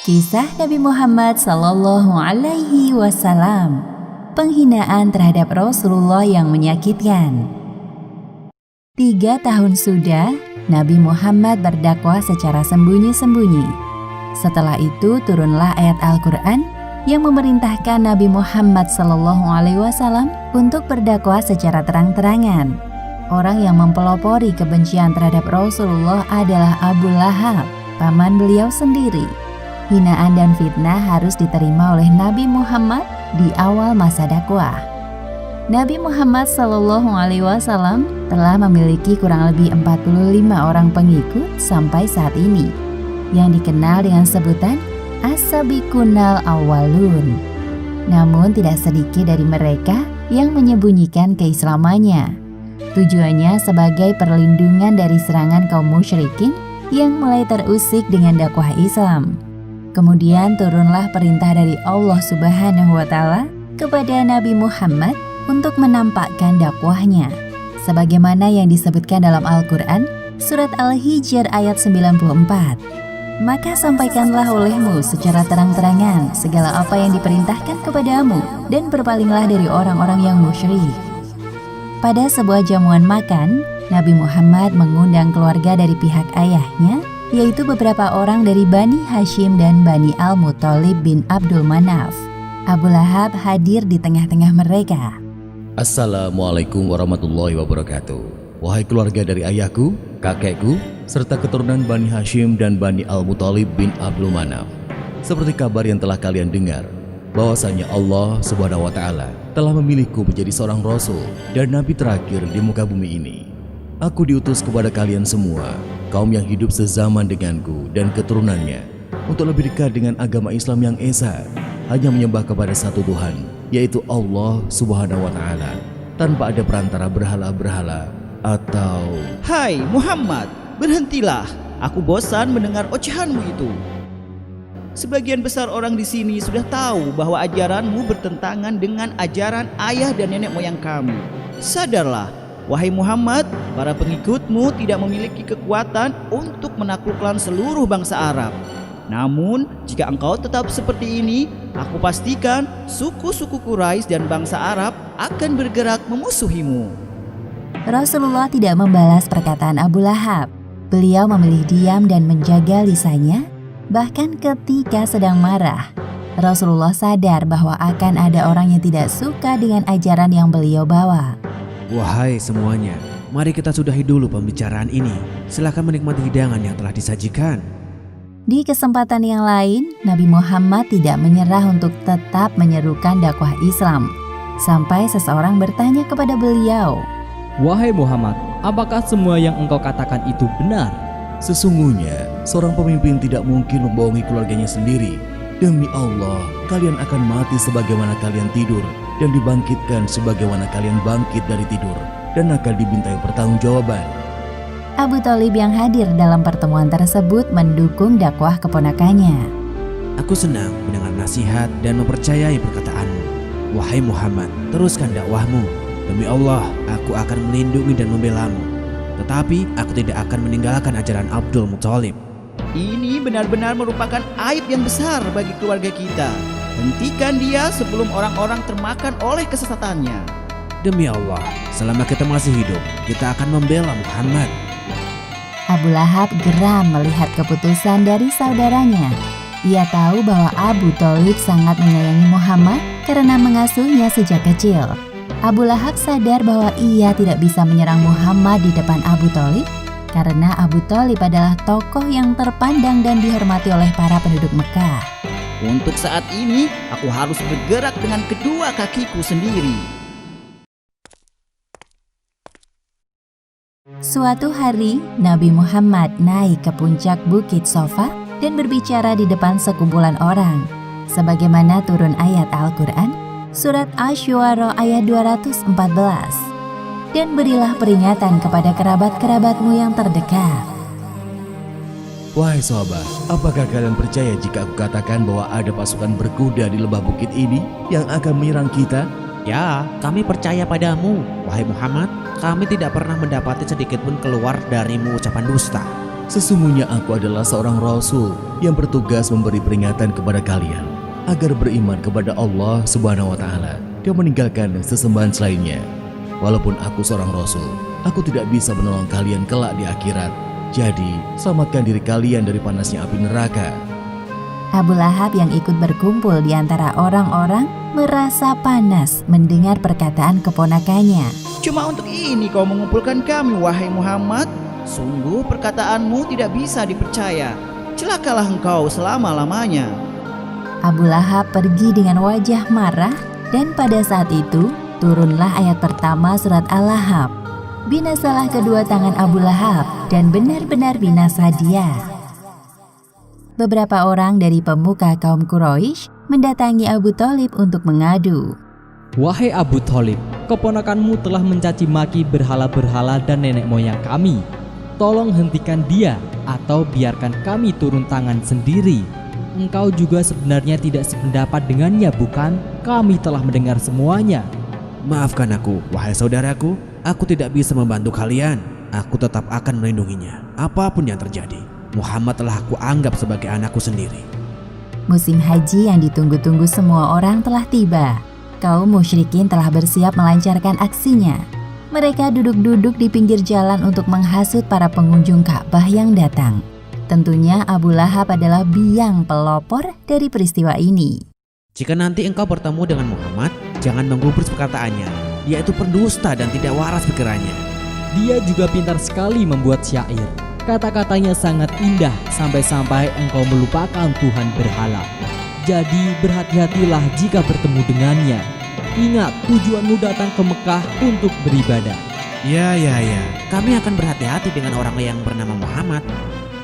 Kisah Nabi Muhammad Sallallahu Alaihi Wasallam. Penghinaan terhadap Rasulullah yang menyakitkan. 3 tahun sudah Nabi Muhammad berdakwah secara sembunyi-sembunyi. Setelah itu turunlah ayat Al-Quran yang memerintahkan Nabi Muhammad Sallallahu Alaihi Wasallam untuk berdakwah secara terang-terangan. Orang yang mempelopori kebencian terhadap Rasulullah adalah Abu Lahab, paman beliau sendiri. Hinaan dan fitnah harus diterima oleh Nabi Muhammad di awal masa dakwah. Nabi Muhammad Sallallahu Alaihi Wasallam telah memiliki kurang lebih 45 orang pengikut sampai saat ini, yang dikenal dengan sebutan As-Sabiqunal Awwalun. Namun tidak sedikit dari mereka yang menyembunyikan keislamannya. Tujuannya sebagai perlindungan dari serangan kaum musyrikin yang mulai terusik dengan dakwah Islam. Kemudian turunlah perintah dari Allah Subhanahu wa Ta'ala kepada Nabi Muhammad untuk menampakkan dakwahnya. Sebagaimana yang disebutkan dalam Al-Quran, surat Al-Hijr ayat 94. Maka sampaikanlah olehmu secara terang-terangan segala apa yang diperintahkan kepadamu dan berpalinglah dari orang-orang yang musyrik. Pada sebuah jamuan makan, Nabi Muhammad mengundang keluarga dari pihak ayahnya, yaitu beberapa orang dari Bani Hashim dan Bani Al-Muttalib bin Abdul Manaf. Abu Lahab hadir di tengah-tengah mereka. Assalamualaikum warahmatullahi wabarakatuh. Wahai keluarga dari ayahku, kakekku, serta keturunan Bani Hashim dan Bani Al-Muttalib bin Abdul Manaf. Seperti kabar yang telah kalian dengar, bahwasanya Allah Subhanahu wa Ta'ala telah memilihku menjadi seorang Rasul dan Nabi terakhir di muka bumi ini. Aku diutus kepada kalian semua, kaum yang hidup sezaman denganku dan keturunannya, untuk lebih dekat dengan agama Islam yang esa, hanya menyembah kepada satu Tuhan, yaitu Allah Subhanahu wa Ta'ala, tanpa ada perantara berhala-berhala atau... Hai Muhammad, berhentilah. Aku bosan mendengar ocehanmu itu. Sebagian besar orang di sini sudah tahu bahwa ajaranmu bertentangan dengan ajaran ayah dan nenek moyang kami. Sadarlah, wahai Muhammad, para pengikutmu tidak memiliki kekuatan untuk menaklukkan seluruh bangsa Arab. Namun, jika engkau tetap seperti ini, aku pastikan suku-suku Quraisy dan bangsa Arab akan bergerak memusuhimu. Rasulullah tidak membalas perkataan Abu Lahab. Beliau memilih diam dan menjaga lisannya, bahkan ketika sedang marah. Rasulullah sadar bahwa akan ada orang yang tidak suka dengan ajaran yang beliau bawa. Wahai semuanya, mari kita sudahi dulu pembicaraan ini. Silakan menikmati hidangan yang telah disajikan. Di kesempatan yang lain, Nabi Muhammad tidak menyerah untuk tetap menyerukan dakwah Islam. Sampai seseorang bertanya kepada beliau, Wahai Muhammad, apakah semua yang engkau katakan itu benar? Sesungguhnya, seorang pemimpin tidak mungkin membohongi keluarganya sendiri. Demi Allah, kalian akan mati sebagaimana kalian tidur, dan dibangkitkan sebagaimana kalian bangkit dari tidur, dan akan dimintai pertanggungjawaban. Abu Thalib yang hadir dalam pertemuan tersebut mendukung dakwah keponakannya. Aku senang mendengar nasihat dan mempercayai perkataanmu. Wahai Muhammad, teruskan dakwahmu. Demi Allah, aku akan melindungi dan membelamu. Tetapi aku tidak akan meninggalkan ajaran Abdul Muttalib. Ini benar-benar merupakan aib yang besar bagi keluarga kita. Hentikan dia sebelum orang-orang termakan oleh kesesatannya. Demi Allah, selama kita masih hidup, kita akan membela Muhammad. Abu Lahab geram melihat keputusan dari saudaranya. Ia tahu bahwa Abu Thalib sangat menyayangi Muhammad karena mengasuhnya sejak kecil. Abu Lahab sadar bahwa ia tidak bisa menyerang Muhammad di depan Abu Thalib karena Abu Thalib adalah tokoh yang terpandang dan dihormati oleh para penduduk Mekah. Untuk saat ini, aku harus bergerak dengan kedua kakiku sendiri. Suatu hari, Nabi Muhammad naik ke puncak Bukit Sofa dan berbicara di depan sekumpulan orang. Sebagaimana turun ayat Al-Quran, surat Asy-Syu'ara ayat 214. Dan berilah peringatan kepada kerabat-kerabatmu yang terdekat. Wahai sahabat, apakah kalian percaya jika aku katakan bahwa ada pasukan berkuda di lembah bukit ini yang akan menyerang kita? Ya, kami percaya padamu, wahai Muhammad. kami tidak pernah mendapati sedikit pun keluar darimu ucapan dusta. Sesungguhnya aku adalah seorang Rasul yang bertugas memberi peringatan kepada kalian agar beriman kepada Allah Subhanahu wa Ta'ala dan meninggalkan sesembahan selainnya. Walaupun aku seorang Rasul, aku tidak bisa menolong kalian kelak di akhirat. Jadi, selamatkan diri kalian dari panasnya api neraka. Abu Lahab yang ikut berkumpul di antara orang-orang merasa panas mendengar perkataan keponakannya. Cuma untuk ini kau mengumpulkan kami, wahai Muhammad? Sungguh perkataanmu tidak bisa dipercaya. Celakalah engkau selama-lamanya. Abu Lahab pergi dengan wajah marah dan pada saat itu turunlah ayat pertama surat Al-Lahab. Binasalah kedua tangan Abu Lahab dan benar-benar binasa dia. Beberapa orang dari pemuka kaum Quraisy mendatangi Abu Thalib untuk mengadu. Wahai Abu Thalib, keponakanmu telah mencaci maki berhala-berhala dan nenek moyang kami. Tolong hentikan dia atau biarkan kami turun tangan sendiri. Engkau juga sebenarnya tidak sependapat dengannya, bukan? Kami telah mendengar semuanya. Maafkan aku, wahai saudaraku. Aku tidak bisa membantu kalian. Aku tetap akan melindunginya, apapun yang terjadi. Muhammad telah aku anggap sebagai anakku sendiri. Musim haji yang ditunggu-tunggu semua orang telah tiba. Kaum musyrikin telah bersiap melancarkan aksinya. Mereka duduk-duduk di pinggir jalan untuk menghasut para pengunjung Ka'bah yang datang. Tentunya Abu Lahab adalah biang pelopor dari peristiwa ini. Jika nanti engkau bertemu dengan Muhammad, jangan menggubris perkataannya. Dia itu pendusta dan tidak waras pikirannya. Dia juga pintar sekali membuat syair. Kata-katanya sangat indah sampai-sampai engkau melupakan Tuhan berhala. Jadi berhati-hatilah jika bertemu dengannya. Ingat, tujuanmu datang ke Mekah untuk beribadah. Ya. Kami akan berhati-hati dengan orang yang bernama Muhammad.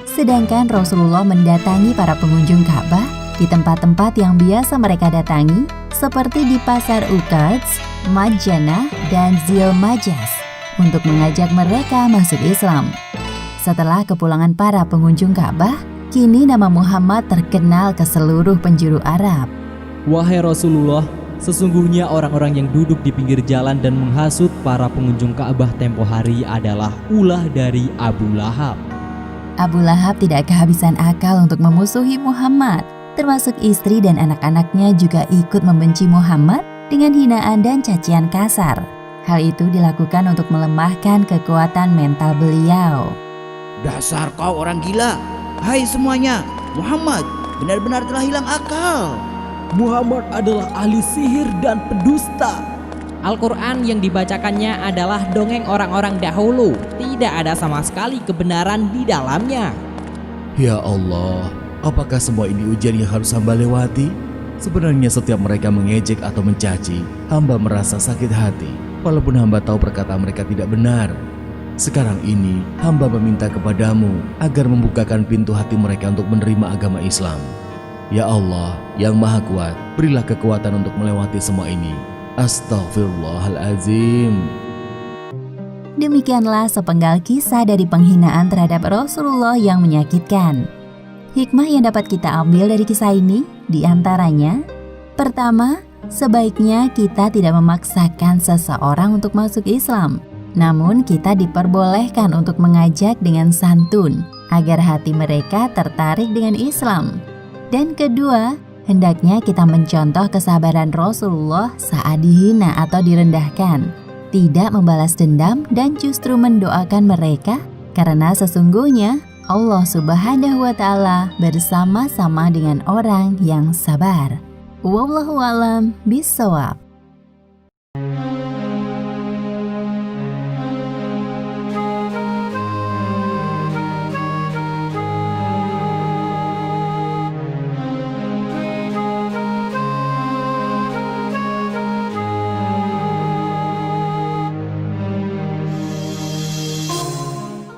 Sedangkan Rasulullah mendatangi para pengunjung Ka'bah di tempat-tempat yang biasa mereka datangi, seperti di Pasar Uqadz, Majannah, dan Zil Majas, untuk mengajak mereka masuk Islam. Setelah kepulangan para pengunjung Ka'bah, kini nama Muhammad terkenal ke seluruh penjuru Arab. Wahai Rasulullah, sesungguhnya orang-orang yang duduk di pinggir jalan dan menghasut para pengunjung Ka'bah tempo hari adalah ulah dari Abu Lahab. Abu Lahab tidak kehabisan akal untuk memusuhi Muhammad, termasuk istri dan anak-anaknya juga ikut membenci Muhammad dengan hinaan dan cacian kasar. Hal itu dilakukan untuk melemahkan kekuatan mental beliau. Dasar kau orang gila. Hai semuanya, Muhammad benar-benar telah hilang akal. Muhammad adalah ahli sihir dan pendusta. Al-Quran yang dibacakannya adalah dongeng orang-orang dahulu. Tidak ada sama sekali kebenaran di dalamnya. Ya Allah, apakah semua ini ujian yang harus hamba lewati? Sebenarnya setiap mereka mengejek atau mencaci, hamba merasa sakit hati. Walaupun hamba tahu perkataan mereka tidak benar. Sekarang ini, hamba meminta kepadamu agar membukakan pintu hati mereka untuk menerima agama Islam. Ya Allah, yang Maha Kuat, berilah kekuatan untuk melewati semua ini. Astaghfirullahalazim. Demikianlah sepenggal kisah dari penghinaan terhadap Rasulullah yang menyakitkan. Hikmah yang dapat kita ambil dari kisah ini diantaranya: pertama, sebaiknya kita tidak memaksakan seseorang untuk masuk Islam. Namun kita diperbolehkan untuk mengajak dengan santun agar hati mereka tertarik dengan Islam. Dan kedua, hendaknya kita mencontoh kesabaran Rasulullah saat dihina atau direndahkan, tidak membalas dendam dan justru mendoakan mereka, karena sesungguhnya Allah Subhanahu wa Ta'ala bersama-sama dengan orang yang sabar. Wallahu a'lam bishawab.